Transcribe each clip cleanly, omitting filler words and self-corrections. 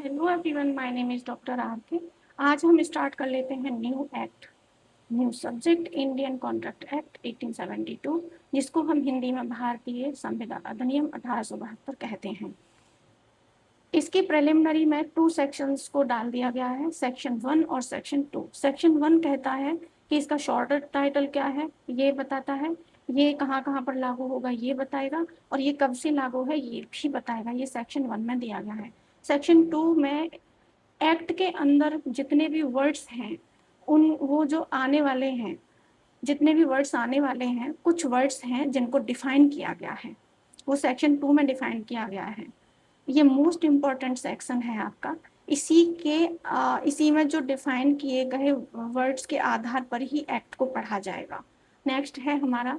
Hello everyone, my name is doctor RK. आज हम start कर लेते हैं new act, new subject Indian contract act 1872, जिसको हम हिंदी में भारतीय संविदा अधिनियम 1872 कहते हैं। इसकी प्रिलिमिनरी में 2 सेक्शंस को डाल दिया गया है, सेक्शन 1 और सेक्शन 2। सेक्शन 1 कहता है कि इसका शॉर्टर टाइटल क्या है, ये बताता है, ये कहाँ कहाँ पर लागू होगा ये बताएगा, और ये कब से लागू है ये भी बताएगा। ये सेक्शन 1 में दिया गया है। सेक्शन 2 में एक्ट के अंदर जितने भी वर्ड्स हैं, उन वो जो आने वाले हैं, जितने भी वर्ड्स आने वाले हैं, कुछ वर्ड्स हैं जिनको डिफाइन किया गया है, वो सेक्शन 2 में डिफाइन किया गया है। ये मोस्ट इम्पॉर्टेंट सेक्शन है आपका। इसी में जो डिफाइन किए गए वर्ड्स के आधार पर ही एक्ट को पढ़ा जाएगा। नेक्स्ट है हमारा,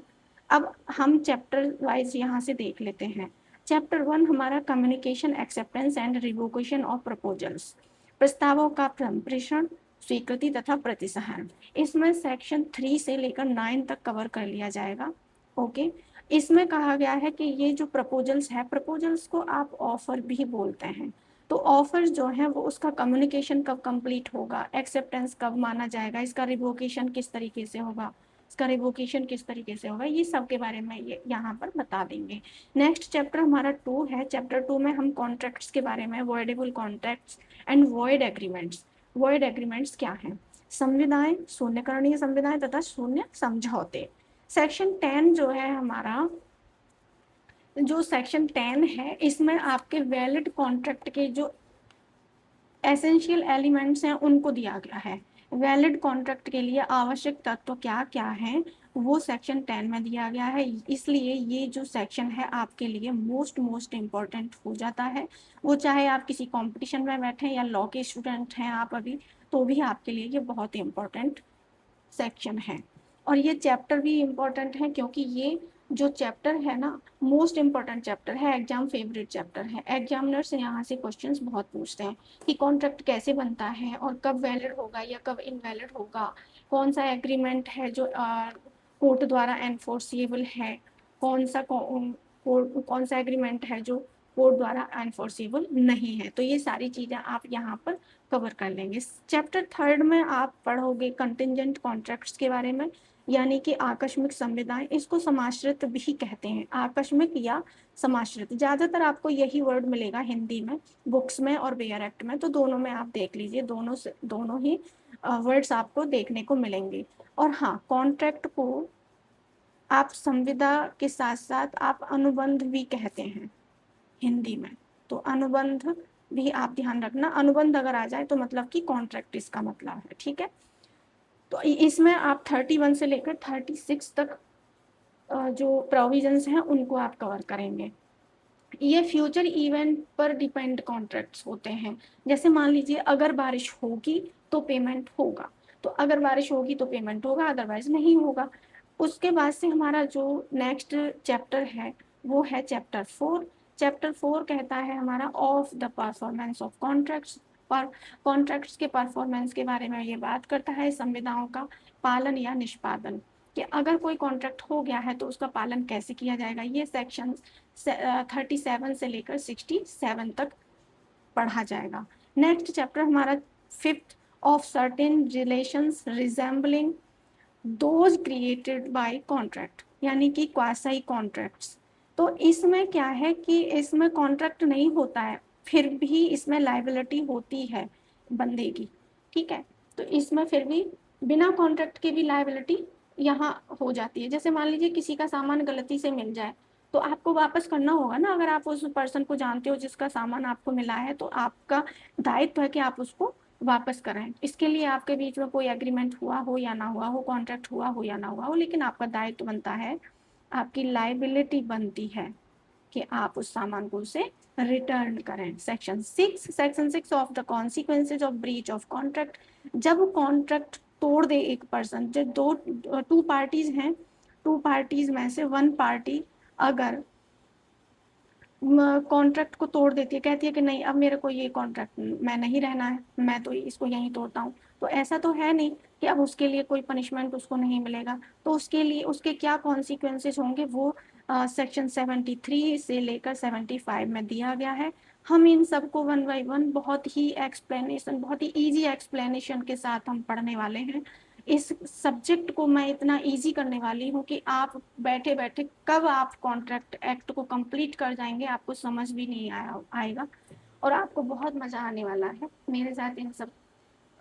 अब हम चैप्टर वाइज यहाँ से देख लेते हैं। चैप्टर 1 हमारा communication acceptance and revocation of proposals, प्रस्तावों का संप्रेषण, स्वीकृति तथा प्रतिसहन। इसमें सेक्शन 3 से लेकर 9 तक कवर कर लिया जाएगा। ओके, इसमें कहा गया है कि ये जो प्रपोजल्स है, प्रपोजल्स को आप ऑफर भी बोलते हैं। तो ऑफर जो है वो उसका कम्युनिकेशन कब कंप्लीट होगा, एक्सेप्टेंस कब माना जाएगा, इसका रिवोकेशन किस तरीके से होगा, इसका रिवोकेशन किस तरीके से होगा, ये सब के बारे में ये यहाँ पर बता देंगे। नेक्स्ट चैप्टर हमारा 2 है। चैप्टर 2 में हम कॉन्ट्रैक्ट्स के बारे में, voidable contracts and void agreements. Void agreements क्या है? संविदाएं, शून्यकरणीय संविदाएं तथा शून्य समझौते। सेक्शन 10 जो है हमारा, जो सेक्शन 10 है, इसमें आपके वैलिड कॉन्ट्रैक्ट के जो एसेंशियल एलिमेंट्स हैं उनको दिया गया है। वैलिड कॉन्ट्रैक्ट के लिए आवश्यक तत्व क्या क्या हैं वो सेक्शन 10 में दिया गया है। इसलिए ये जो सेक्शन है आपके लिए मोस्ट इम्पॉर्टेंट हो जाता है। वो चाहे आप किसी कंपटीशन में बैठे या लॉ के स्टूडेंट हैं आप अभी, तो भी आपके लिए ये बहुत ही इम्पोर्टेंट सेक्शन है। और ये चैप्टर भी इम्पोर्टेंट है क्योंकि ये जो चैप्टर है ना, मोस्ट इम्पॉर्टेंट चैप्टर है, एग्जाम फेवरेट चैप्टर है। एग्जामिनर्स यहाँ से क्वेश्चंस बहुत पूछते हैं कि कॉन्ट्रैक्ट कैसे बनता है और कब वैलिड होगा या कब इनवैलिड होगा, कौन सा एग्रीमेंट है जो कोर्ट द्वारा एनफोर्सिएबल है, कौन सा एग्रीमेंट है जो कोर्ट द्वारा एनफोर्सिबल नहीं है। तो ये सारी चीज़ें आप यहाँ पर कवर कर लेंगे। चैप्टर 3 में आप पढ़ोगे कंटिजेंट कॉन्ट्रैक्ट्स के बारे में, यानी कि आकस्मिक संविदाएं। इसको समाश्रित भी कहते हैं, आकस्मिक या समाश्रित। ज़्यादातर आपको यही वर्ड मिलेगा हिंदी में, बुक्स में और बेयर एक्ट में, तो दोनों में आप देख लीजिए, दोनों ही वर्ड्स आपको देखने को मिलेंगे। और हाँ, कॉन्ट्रैक्ट को आप संविदा के साथ साथ आप अनुबंध भी कहते हैं हिंदी में। तो अनुबंध भी आप ध्यान रखना, अनुबंध अगर आ जाए तो मतलब कि कॉन्ट्रैक्ट इसका मतलब है, ठीक है। तो इसमें आप 31 से लेकर 36 तक जो प्रोविजंस हैं उनको आप कवर करेंगे। ये फ्यूचर इवेंट पर डिपेंड कॉन्ट्रैक्ट्स होते हैं। जैसे मान लीजिए अगर बारिश होगी तो पेमेंट होगा, तो अगर बारिश होगी तो पेमेंट होगा, अदरवाइज नहीं होगा। उसके बाद से हमारा जो नेक्स्ट चैप्टर है वो है चैप्टर 4। चैप्टर 4 कहता है हमारा of the performance of contracts, पर कॉन्ट्रैक्ट्स के परफॉर्मेंस के बारे में ये बात करता है, संविदाओं का पालन या निष्पादन, कि अगर कोई कॉन्ट्रैक्ट हो गया है तो उसका पालन कैसे किया जाएगा। ये सेक्शन 37 से लेकर 67 तक पढ़ा जाएगा। नेक्स्ट चैप्टर हमारा 5th, of certain relations resembling those created by contract, यानी कि क्वासी कॉन्ट्रैक्ट्स। तो इसमें क्या है कि इसमें कॉन्ट्रैक्ट नहीं होता है, फिर भी इसमें लाइबिलिटी होती है बंदे की, ठीक है। तो इसमें फिर भी बिना कॉन्ट्रैक्ट के भी लाइबिलिटी यहाँ हो जाती है। जैसे मान लीजिए किसी का सामान गलती से मिल जाए तो आपको वापस करना होगा ना, अगर आप उस पर्सन को जानते हो जिसका सामान आपको मिला है, तो आपका दायित्व है कि आप उसको वापस कराएं। इसके लिए आपके बीच में कोई एग्रीमेंट हुआ हो या ना हुआ हो, कॉन्ट्रैक्ट हुआ हो या ना हुआ हो, लेकिन आपका दायित्व बनता है, आपकी लाइबिलिटी बनती है कि आप उस सामान को उसे रिटर्न करें। Section 6 of the consequences of breach of contract. जब कॉन्ट्रैक्ट तोड़ दे एक पर्सन, जब टू पार्टीज हैं, टू पार्टीज में से वन पार्टी अगर कॉन्ट्रैक्ट को तोड़ देती है, कहती है कि नहीं अब मेरे को ये कॉन्ट्रैक्ट मैं नहीं रहना है, मैं तो इसको यहीं तोड़ता हूँ, तो ऐसा तो है नहीं कि अब उसके लिए कोई पनिशमेंट उसको नहीं मिलेगा। तो उसके लिए उसके क्या कॉन्सिक्वेंसेस होंगे वो सेक्शन 73 से लेकर 75 में दिया गया है। हम इन सबको वन बाई वन बहुत ही एक्सप्लेनेशन, बहुत ही इजी एक्सप्लेनेशन के साथ हम पढ़ने वाले हैं। इस सब्जेक्ट को मैं इतना इजी करने वाली हूँ कि आप बैठे बैठे कब आप कॉन्ट्रैक्ट एक्ट को कंप्लीट कर जाएंगे आपको समझ भी नहीं आएगा और आपको बहुत मज़ा आने वाला है मेरे साथ इन सब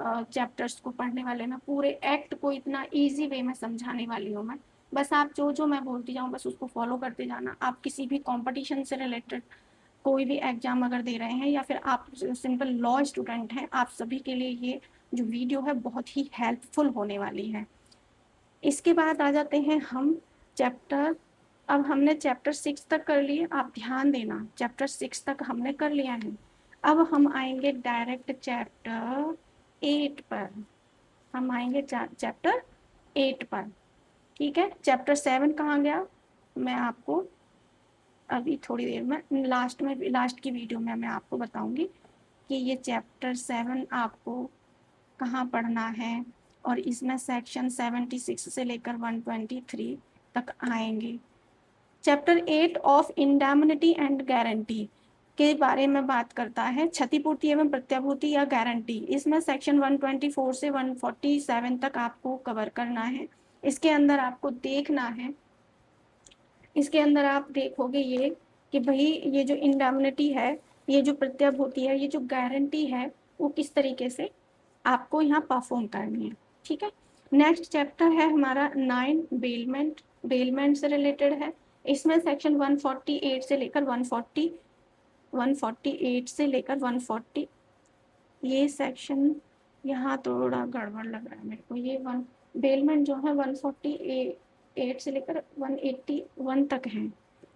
चैप्टर्स को पढ़ने वाले। मैं पूरे एक्ट को इतना इजी वे में समझाने वाली हूँ। मैं बस आप जो जो मैं बोलती जाऊँ बस उसको फॉलो करते जाना। आप किसी भी कंपटीशन से रिलेटेड कोई भी एग्जाम अगर दे रहे हैं या फिर आप सिंपल लॉ स्टूडेंट हैं, आप सभी के लिए ये जो वीडियो है बहुत ही हेल्पफुल होने वाली है। इसके बाद आ जाते हैं हम चैप्टर, अब हमने चैप्टर 6 तक कर लिए। आप ध्यान देना, चैप्टर 6 तक हमने कर लिया है। अब हम आएंगे डायरेक्ट चैप्टर 8 पर। हम आएंगे चैप्टर 8 पर, ठीक है। चैप्टर 7 कहाँ गया, मैं आपको अभी थोड़ी देर में लास्ट की वीडियो में मैं आपको बताऊंगी कि ये चैप्टर 7 आपको कहाँ पढ़ना है। और इसमें सेक्शन 76 से लेकर 123 तक आएंगे। चैप्टर 8 ऑफ इंडैमनिटी एंड गारंटी के बारे में बात करता है, क्षतिपूर्ति एवं प्रत्याभूति या गारंटी। इसमें सेक्शन 124 से 147 तक आपको कवर करना है। इसके अंदर आपको देखना है, इसके अंदर आप देखोगे ये कि भाई ये जो इंडैमनिटी है, ये जो प्रत्याभूति है, ये जो गारंटी है, वो किस तरीके से आपको यहाँ परफॉर्म करनी है, ठीक है। नेक्स्ट चैप्टर है हमारा 9 बेलमेंट, बेलमेंट से रिलेटेड है। इसमें सेक्शन 148 से लेकर 148 से लेकर 140, ये सेक्शन यहाँ थोड़ा गड़बड़ लग रहा है मेरे को। ये वन बेलमेंट जो है 148 से लेकर 181 तक है,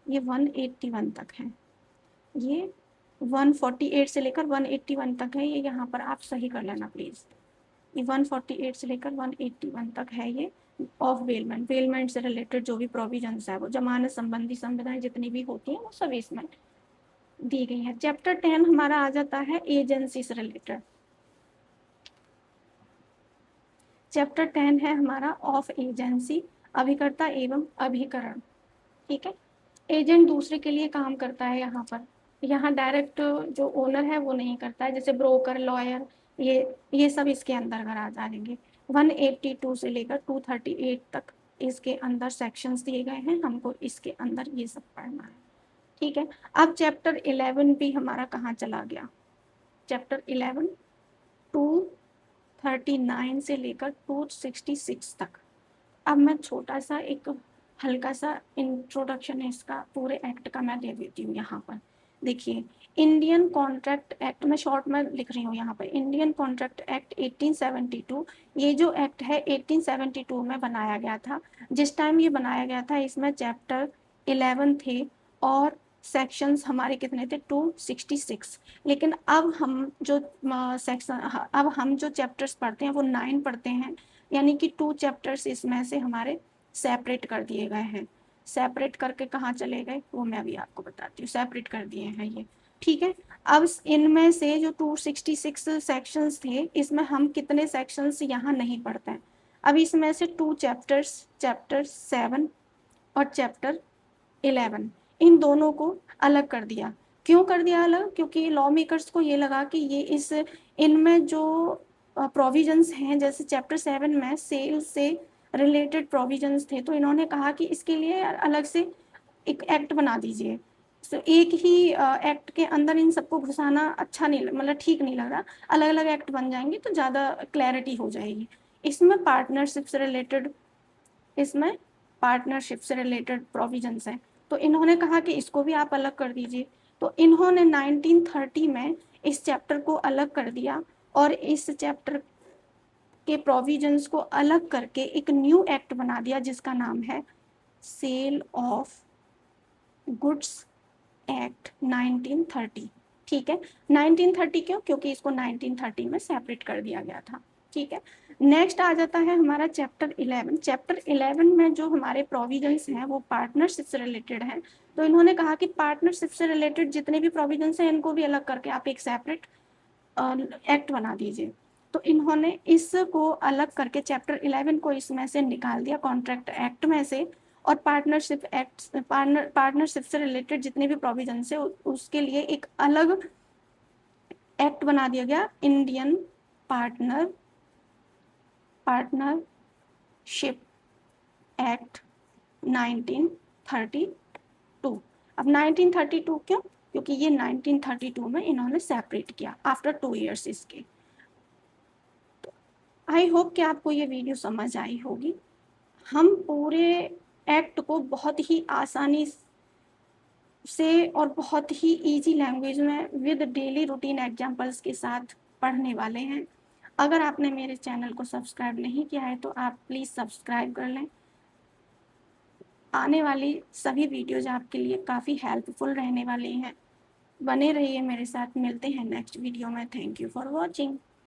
ये 181 तक है। ये 148 से लेकर 181 तक है, ये यहाँ पर आप सही कर लेना प्लीज़। ये 148 से लेकर 181 तक है ये ऑफ बेलमेंट। बेलमेंट से रिलेटेड जो भी प्रोविजंस है वो जमानत संबंधी संविधाएं जितनी भी होती हैं वो सब इसमें दी गई है। चैप्टर 10 हमारा आ जाता है एजेंसी से रिलेटेड। चैप्टर 10 है हमारा ऑफ एजेंसी, अभिकर्ता एवं अभिकरण, ठीक है। एजेंट दूसरे के लिए काम करता है यहाँ पर, यहाँ डायरेक्ट जो ओनर है वो नहीं करता है, जैसे ब्रोकर, लॉयर, ये सब इसके अंदर आ जाएंगे। 182 से लेकर 238 तक इसके अंदर सेक्शंस दिए गए हैं, हमको इसके अंदर ये सब पढ़ना है, ठीक है। अब चैप्टर 11 भी हमारा कहाँ चला गया, चैप्टर 11 239 से लेकर 266 तक। अब मैं छोटा सा एक हल्का सा इंट्रोडक्शन है इसका पूरे एक्ट का मैं दे देती हूँ यहाँ पर। देखिए, इंडियन कॉन्ट्रैक्ट एक्ट, मैं शॉर्ट में लिख रही हूँ यहाँ पर, इंडियन कॉन्ट्रैक्ट एक्ट 1872। ये जो एक्ट है 1872 में बनाया गया था। जिस टाइम ये बनाया गया था इसमें चैप्टर 11 थे और सेक्शंस हमारे कितने थे, 266। लेकिन अब हम जो सेक्शन, अब हम जो चैप्टर्स पढ़ते हैं वो 9 पढ़ते हैं, यानी कि 2 चैप्टर्स इसमें से हमारे सेपरेट कर दिए गए हैं। सेपरेट करके कहाँ चले गए वो मैं अभी आपको बताती हूँ, सेपरेट कर दिए हैं ये, ठीक है। अब इनमें से जो 266 सेक्शंस थे इसमें हम कितने सेक्शंस यहाँ नहीं पढ़ते हैं। अब इसमें से 2 चैप्टर्स, चैप्टर 7 और चैप्टर 11, इन दोनों को अलग कर दिया। क्यों कर दिया अलग, क्योंकि लॉ मेकर्स को ये लगा कि ये इस इनमें जो प्रोविजंस हैं, जैसे चैप्टर 7 में सेल से रिलेटेड प्रोविजंस थे, तो इन्होंने कहा कि इसके लिए अलग से एक एक्ट बना दीजिए। तो एक ही एक्ट के अंदर इन सबको घुसाना अच्छा नहीं, मतलब ठीक नहीं लग रहा, अलग अलग एक्ट बन जाएंगे तो ज़्यादा क्लैरिटी हो जाएगी। इसमें पार्टनरशिप से रिलेटेड, इसमें पार्टनरशिप से रिलेटेड प्रोविजंस हैं, तो इन्होंने कहा कि इसको भी आप अलग कर दीजिए। तो इन्होंने 1930 में इस चैप्टर को अलग कर दिया और इस चैप्टर के प्रोविजंस को अलग करके एक न्यू एक्ट बना दिया जिसका नाम है सेल ऑफ गुड्स एक्ट 1930, ठीक है। 1930 क्यों, क्योंकि इसको 1930 में सेपरेट कर दिया गया था, ठीक है। नेक्स्ट आ जाता है हमारा चैप्टर 11। चैप्टर 11 में जो हमारे प्रोविजंस हैं वो पार्टनरशिप से रिलेटेड हैं, तो इन्होंने कहा कि पार्टनरशिप से रिलेटेड जितने भी प्रोविजंस हैं इनको भी अलग करके आप एक सेपरेट एक्ट बना दीजिए। तो इन्होंने इसको अलग करके चैप्टर 11 को इसमें से निकाल दिया कॉन्ट्रैक्ट एक्ट में से, और पार्टनरशिप से रिलेटेड जितने भी प्रोविजन है उसके लिए एक अलग एक्ट बना दिया गया, इंडियन पार्टनरशिप एक्ट 1932। अब 1932 क्यों? क्योंकि ये 1932 में इन्होंने सेपरेट किया आफ्टर 2 ईयर्स इसके। आई होप कि आपको ये वीडियो समझ आई होगी। हम पूरे एक्ट को बहुत ही आसानी से और बहुत ही इजी लैंग्वेज में विद डेली रूटीन एग्जांपल्स के साथ पढ़ने वाले हैं। अगर आपने मेरे चैनल को सब्सक्राइब नहीं किया है तो आप प्लीज़ सब्सक्राइब कर लें। आने वाली सभी वीडियोज़ आपके लिए काफ़ी हेल्पफुल रहने वाली हैं। बने रहिए मेरे साथ, मिलते हैं नेक्स्ट वीडियो में। Thank you for watching.